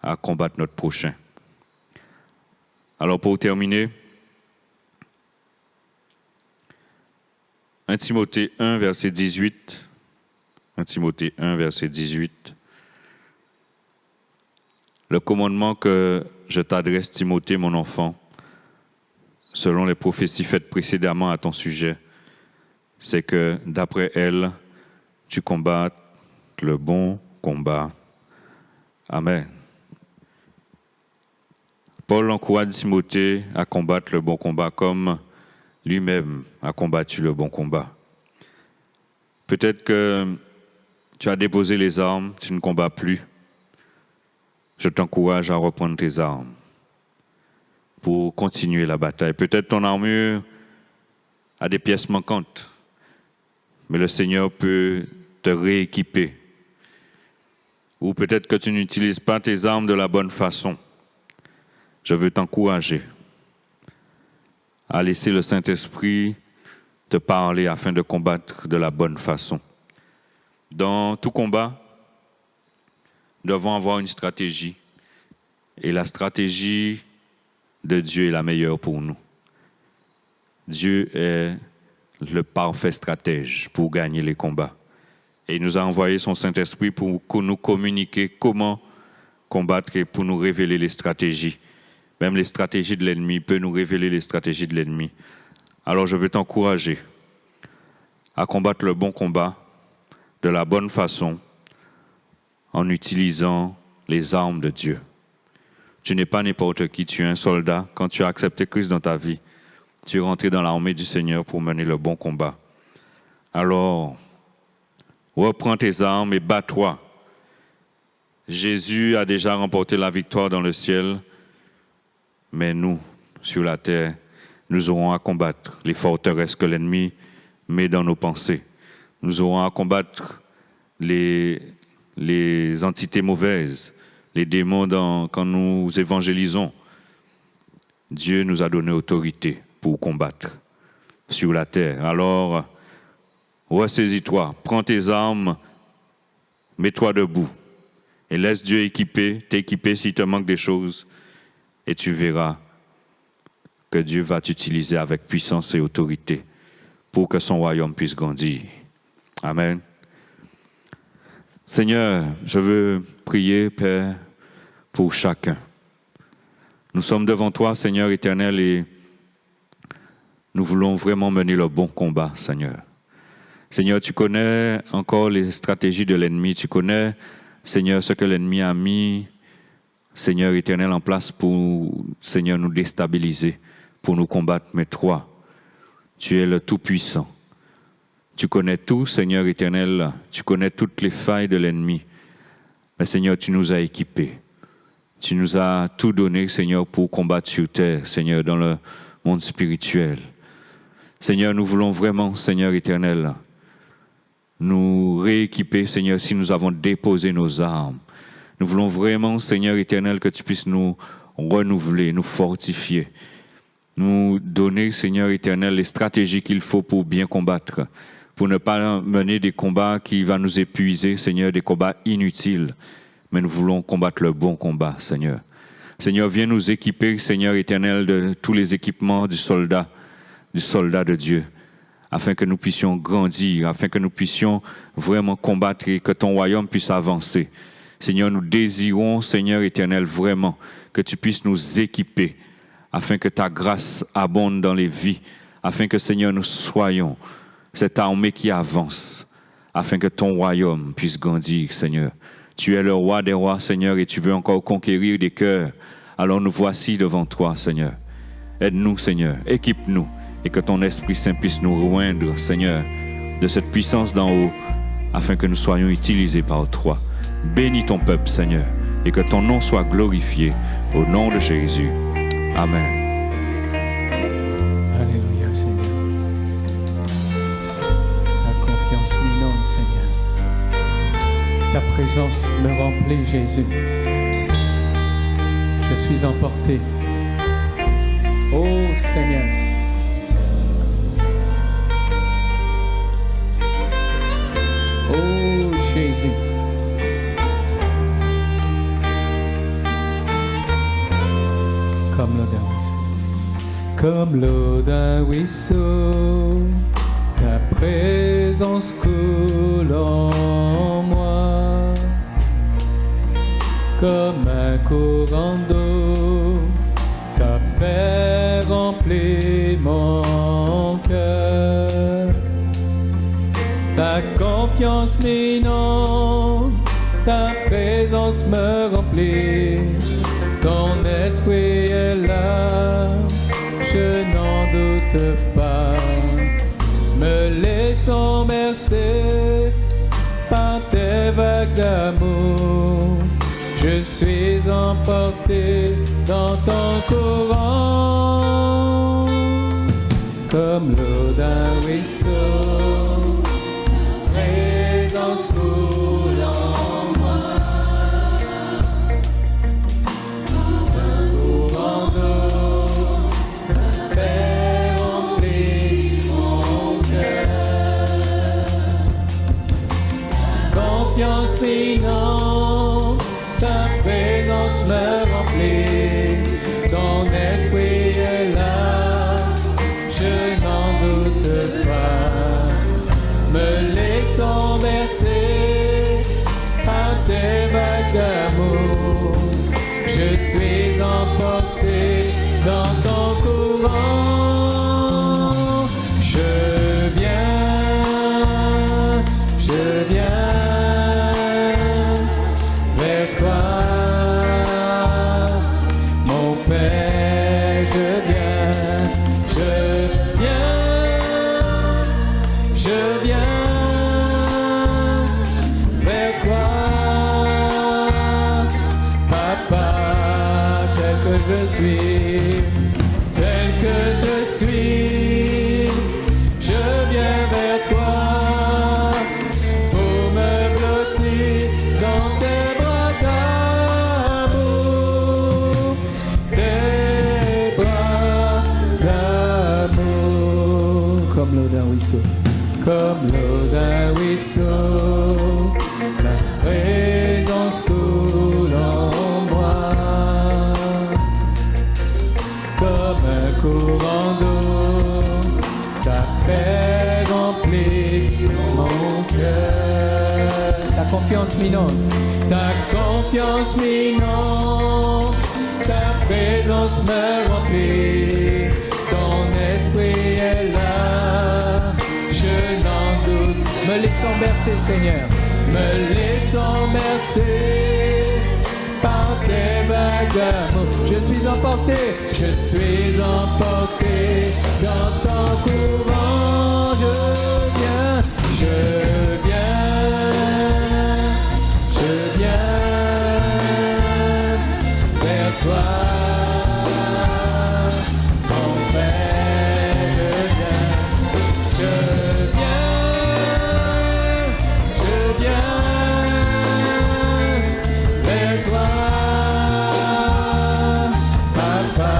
à combattre notre prochain. Alors pour terminer, 1 Timothée 1, verset 18. 1 Timothée 1, verset 18. Le commandement que je t'adresse, Timothée, mon enfant, selon les prophéties faites précédemment à ton sujet, c'est que, d'après elles, tu combattes le bon combat. Amen. Paul encourage Timothée à combattre le bon combat comme lui-même a combattu le bon combat. Peut-être que tu as déposé les armes, tu ne combats plus. Je t'encourage à reprendre tes armes pour continuer la bataille. Peut-être ton armure a des pièces manquantes, mais le Seigneur peut te rééquiper. Ou peut-être que tu n'utilises pas tes armes de la bonne façon. Je veux t'encourager à laisser le Saint-Esprit te parler afin de combattre de la bonne façon. Dans tout combat, nous devons avoir une stratégie. Et la stratégie de Dieu est la meilleure pour nous. Dieu est le parfait stratège pour gagner les combats. Et il nous a envoyé son Saint-Esprit pour nous communiquer comment combattre et pour nous révéler les stratégies. Même les stratégies de l'ennemi, il peut nous révéler les stratégies de l'ennemi. Alors je veux t'encourager à combattre le bon combat de la bonne façon en utilisant les armes de Dieu. Tu n'es pas n'importe qui, tu es un soldat. Quand tu as accepté Christ dans ta vie, tu es rentré dans l'armée du Seigneur pour mener le bon combat. Alors, reprends tes armes et bats-toi. Jésus a déjà remporté la victoire dans le ciel, mais nous, sur la terre, nous aurons à combattre les forteresses que l'ennemi met dans nos pensées. Nous aurons à combattre les entités mauvaises, les démons quand nous évangélisons. Dieu nous a donné autorité pour combattre sur la terre. Alors, ressaisis-toi, prends tes armes, mets-toi debout et laisse Dieu t'équiper s'il te manque des choses et tu verras que Dieu va t'utiliser avec puissance et autorité pour que son royaume puisse grandir. Amen. Seigneur, je veux prier, Père, pour chacun. Nous sommes devant toi, Seigneur éternel, et nous voulons vraiment mener le bon combat, Seigneur. Seigneur, tu connais encore les stratégies de l'ennemi. Tu connais, Seigneur, ce que l'ennemi a mis, Seigneur éternel, en place pour, Seigneur, nous déstabiliser, pour nous combattre. Mais toi, tu es le Tout-Puissant. Tu connais tout, Seigneur éternel. Tu connais toutes les failles de l'ennemi. Mais Seigneur, tu nous as équipés. Tu nous as tout donné, Seigneur, pour combattre sur terre, Seigneur, dans le monde spirituel. Seigneur, nous voulons vraiment, Seigneur éternel, nous rééquiper, Seigneur, si nous avons déposé nos armes. Nous voulons vraiment, Seigneur éternel, que tu puisses nous renouveler, nous fortifier, nous donner, Seigneur éternel, les stratégies qu'il faut pour bien combattre, pour ne pas mener des combats qui vont nous épuiser, Seigneur, des combats inutiles. Mais nous voulons combattre le bon combat, Seigneur. Seigneur, viens nous équiper, Seigneur éternel, de tous les équipements du soldat de Dieu, afin que nous puissions grandir, afin que nous puissions vraiment combattre et que ton royaume puisse avancer. Seigneur, nous désirons, Seigneur éternel, vraiment que tu puisses nous équiper, afin que ta grâce abonde dans les vies, afin que, Seigneur, nous soyons cette armée qui avance, afin que ton royaume puisse grandir, Seigneur. Tu es le roi des rois, Seigneur, et tu veux encore conquérir des cœurs. Alors nous voici devant toi, Seigneur. Aide-nous, Seigneur, équipe-nous, et que ton Esprit Saint puisse nous joindre, Seigneur, de cette puissance d'en haut, afin que nous soyons utilisés par toi. Bénis ton peuple, Seigneur, et que ton nom soit glorifié, au nom de Jésus. Amen. Alléluia, Seigneur. Ta confiance m'inonde, Seigneur. Ta présence me remplit, Jésus. Je suis emporté. Oh, Seigneur. Oh, Jésus. Comme l'eau d'un ruisseau, ta présence coule en moi. Comme un courant d'eau, ta paix remplit mon cœur. Ta confiance m'inonde, ta présence me remplit. Ton esprit est là, je n'en doute pas. Me laissons bercer par tes vagues d'amour. Je suis emporté dans ton courant. Comme l'eau d'un ruisseau, ta présence coule en moi. Comme un courant d'eau, ta paix remplit mon cœur. Ta confiance inonde, ta présence me remplit. Ton esprit est là, je n'en doute pas. Me laissons bercer par tes vagues d'amour. Je suis emporté dans ton courant. Je viens vers toi, mon Père, je viens vers toi, Papa, tel que je suis, je viens vers toi pour me blottir dans tes bras d'amour, tes bras comme l'eau d'un ruisseau. Comme l'eau d'un ruisseau, ta présence coule en moi. Comme un courant d'eau, ta paix remplit mon cœur. Ta confiance m'inonde, ta confiance m'inonde, ta présence me remplit, ton esprit est là, je n'en doute. Me laissons bercer, Seigneur, me laissons bercer par tes vagues d'amour. Je suis emporté dans ton courant. Je viens vers toi, mon Père. Je viens vers toi, Papa,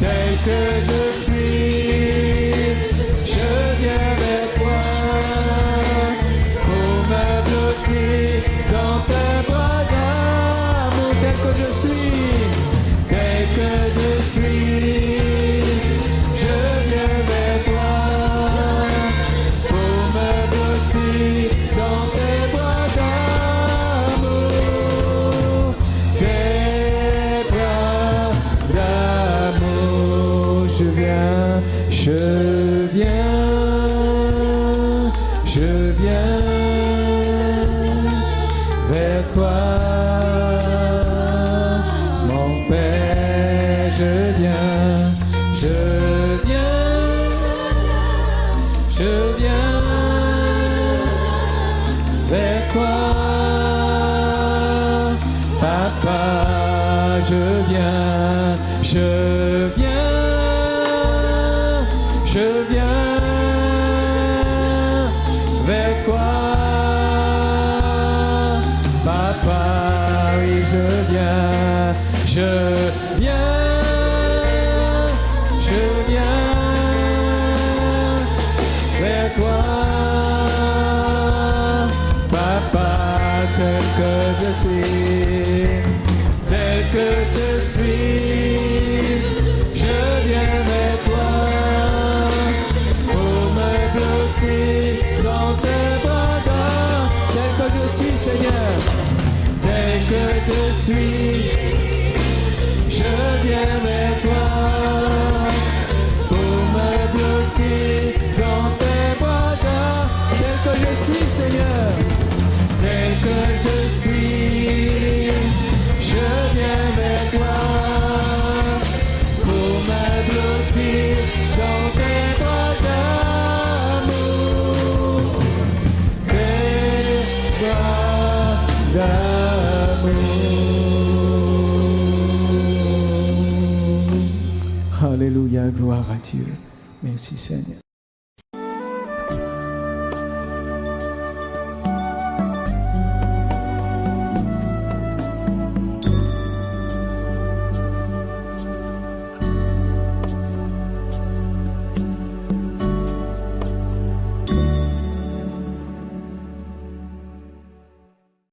tel que je suis, je viens vers toi pour me blottir dans tes bras d'amour. Tel que je suis, je viens vers toi pour me blottir dans tes bras d'amour. Tes bras d'amour, je viens vers toi, mon Père. Je viens vers toi, Papa. Je viens vers toi, Papa. Oui, je viens vers toi, Papa, tel que je suis, je viens vers toi pour me blottir dans tes bras d'amour. Tel que je suis, Seigneur, tel que je suis, je viens vers toi pour me blottir dans tes bras d'amour. Tel que je suis, Seigneur, tel que je suis, je viens vers toi pour me blottir dans tes bras d'amour. Tes bras d'amour. Alléluia, gloire à Dieu. Merci Seigneur.